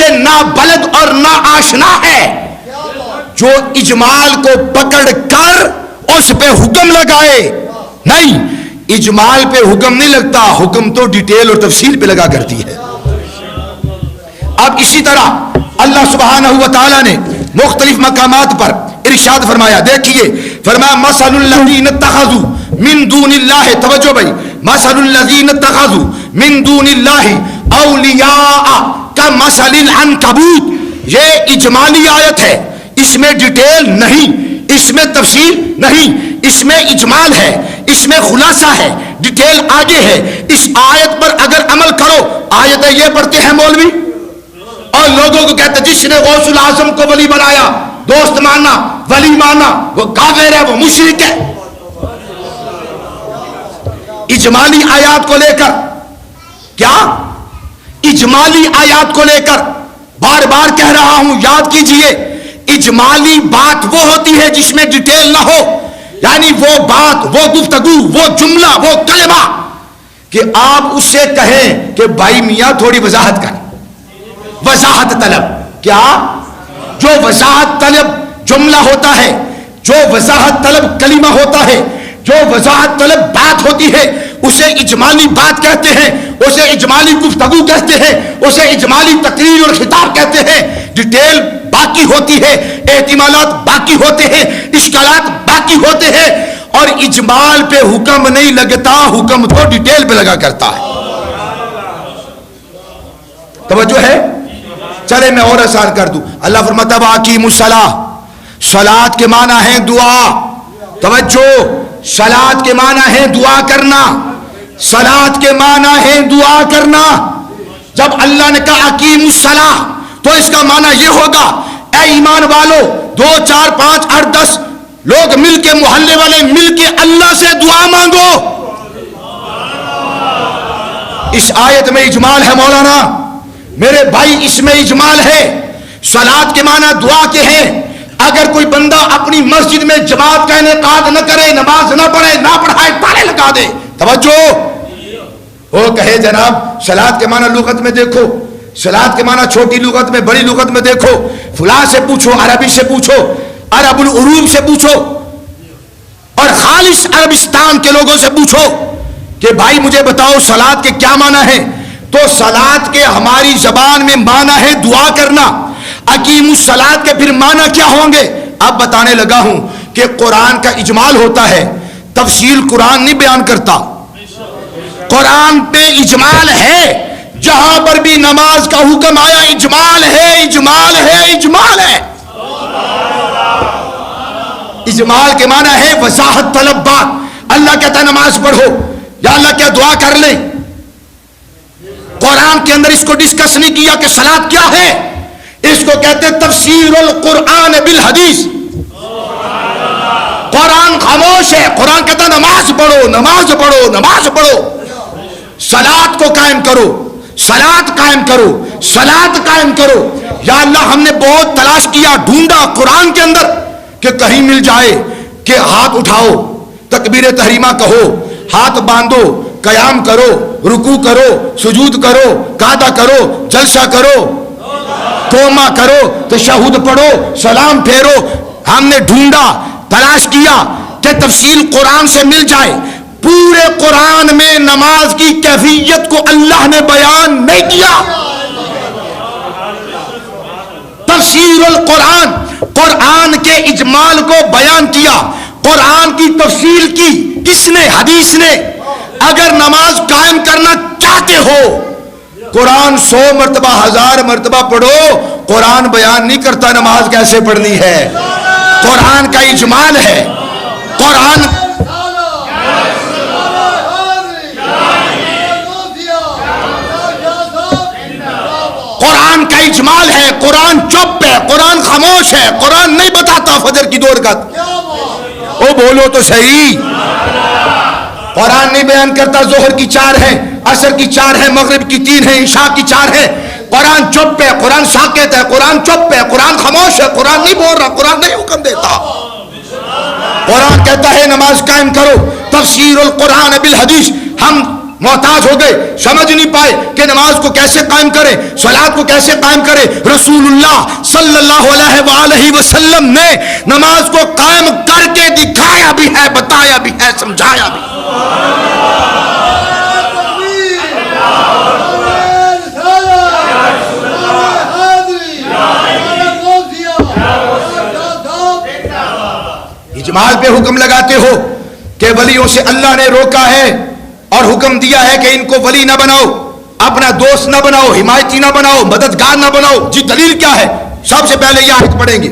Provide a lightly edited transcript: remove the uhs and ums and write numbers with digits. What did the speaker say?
سے نابلد اور نا آشنا ہے، جو اجمال کو پکڑ کر اس پہ حکم لگائے. نہیں، اجمال پہ حکم نہیں لگتا، حکم تو ڈیٹیل اور تفصیل پہ لگا کرتی ہے. اب اسی طرح اللہ سبحانہ و تعالیٰ نے مختلف مقامات پر ارشاد فرمایا. دیکھیے فرمایا مثل الذین اتخذوا من دون اللہ، توجہ بھائی، مثل الذین اتخذوا من دون اللہ اولیاء کمثل العنکبوت. یہ اجمالی آیت ہے، اس میں ڈیٹیل نہیں، اس میں تفصیل نہیں، اس میں اجمال ہے، اس میں خلاصہ ہے، ڈیٹیل آگے ہے. اس آیت پر اگر عمل کرو، آیتیں یہ پڑھتے ہیں مولوی اور لوگوں کو کہتے جس نے غوث العظم کو ولی بنایا، دوست مانا، ولی مانا، وہ کافر ہے، وہ مشرک ہے. اجمالی آیات کو لے کر کیا، اجمالی آیات کو لے کر بار بار کہہ رہا ہوں، یاد کیجئے، اجمالی بات وہ ہوتی ہے جس میں ڈیٹیل نہ ہو، یعنی وہ بات، وہ گفتگو، وہ جملہ، وہ کلمہ کہ آپ اس سے کہیں کہ بھائی میاں تھوڑی وضاحت کر، وضاحت طلب. کیا؟ جو وضاحت طلب جملہ ہوتا ہے، جو وضاحت طلب کلمہ ہوتا ہے، جو وضاحت طلب بات ہوتی ہے، اسے اجمالی بات کہتے ہیں، اسے اجمالی گفتگو کہتے ہیں، اسے اجمالی تقریر اور خطاب کہتے ہیں. ڈیٹیل باقی ہوتی ہے، احتمالات باقی ہوتے ہیں، اشکالات باقی ہوتے ہیں، اور اجمال پہ حکم نہیں لگتا، حکم تو ڈیٹیل پہ لگا کرتا ہے. توجہ ہے؟ چلے میں اور آسان کر دوں. اللہ فرماتا ہے وَأَقِیمُوا الصَّلَاةَ، صلاۃ کے معنی ہے دعا. توجہ، صلاۃ کے معنی ہے دعا کرنا، صلاۃ کے معنی ہے دعا کرنا. جب اللہ نے کہا اقیموا الصلاۃ تو اس کا معنی یہ ہوگا اے ایمان والو، 2 4 5 8 10 لوگ مل کے، محلے والے مل کے اللہ سے دعا مانگو. اس آیت میں اجمال ہے مولانا میرے بھائی، اس میں اجمال ہے. صلاۃ کے معنی دعا کے ہیں. اگر کوئی بندہ اپنی مسجد میں جماعت کا انعقاد نہ کرے، نماز نہ پڑھے، نہ پڑھائے، تالے لگا دے، توجہ، وہ کہے جناب صلاۃ کے معنی لغت میں دیکھو، صلاۃ کے معنی چھوٹی لغت میں، بڑی لغت میں دیکھو، فلاں سے پوچھو، عربی سے پوچھو، عرب العروب سے پوچھو، اور خالص عربستان کے لوگوں سے پوچھو کہ بھائی مجھے بتاؤ صلاۃ کے کیا معنی ہے. تو صلاۃ کے ہماری زبان میں معنی ہے دعا کرنا. اقیم الصلاۃ کے پھر معنی کیا ہوں گے؟ اب بتانے لگا ہوں کہ قرآن کا اجمال ہوتا ہے، تفصیل قرآن نہیں بیان کرتا. قرآن پہ اجمال ہے، جہاں پر بھی نماز کا حکم آیا اجمال ہے، اجمال ہے، اجمال ہے. اجمال کے معنی ہے وضاحت طلب بات. اللہ کہتا ہے نماز پڑھو، یا اللہ کیا دعا کر لیں. قرآن کے اندر اس کو ڈسکس نہیں کیا کہ صلاۃ کیا ہے. اس کو کہتے ہیں تفسیر القرآن بالحدیث. قرآن خاموش ہے، قرآن کہتا ہے نماز پڑھو، نماز پڑھو، نماز پڑھو. صلاۃ کو قائم کرو، صلاۃ قائم کرو، صلاۃ قائم کرو. یا اللہ ہم نے بہت تلاش کیا، ڈھونڈا قرآن کے اندر کہ کہیں مل جائے کہ ہاتھ اٹھاؤ، تکبیر تحریمہ کہو، ہاتھ باندھو، قیام کرو، رکوع کرو، سجود کرو، قعدہ کرو، جلسہ کرو، توما کرو، تشہد پڑھو، سلام پھیرو. ہم نے ڈھونڈا، تلاش کیا کہ تفصیل قرآن سے مل جائے. پورے قرآن میں نماز کی کیفیت کو اللہ نے بیان نہیں کیا. تفسیر القرآن، قرآن کے اجمال کو بیان کیا، قرآن کی تفصیل کی کس نے؟ حدیث نے. اگر نماز قائم کرنا چاہتے ہو، قرآن 100 مرتبہ 1000 مرتبہ پڑھو، قرآن بیان نہیں کرتا نماز کیسے پڑھنی ہے. قرآن کا اجمال ہے. قرآن کا اجمال ہے. قرآن چپ ہے، قرآن خاموش ہے، قرآن نہیں بتاتا فجر کی 2 رکعت. او بولو تو صحیح. قرآن نہیں بیان کرتا ظہر کی 4 ہے، عصر کی 4 ہے، مغرب کی 3 ہے، عشاء کی 4 ہے. قرآن چپ ہے، قرآن ساکت ہے، قرآن چپ ہے، قرآن خاموش ہے، قرآن نہیں بول رہا، قرآن نہیں حکم دیتا. قرآن کہتا ہے نماز قائم کرو. تفسیر القرآن بالحدیث. ہم محتاج ہو گئے, سمجھ نہیں پائے کہ نماز کو کیسے قائم کریں, صلات کو کیسے قائم کریں. رسول اللہ صلی اللہ علیہ وآلہ وسلم نے نماز کو قائم کر کے دکھایا بھی ہے, بتایا بھی ہے, سمجھایا بھی. اجمال پہ حکم لگاتے ہو کہ ولیوں سے اللہ نے روکا ہے اور حکم دیا ہے کہ ان کو ولی نہ بناؤ, اپنا دوست نہ بناؤ, حمایتی نہ بناؤ, مددگار نہ بناؤ. جی دلیل کیا ہے؟ سب سے پہلے یہ آیت پڑھیں گے.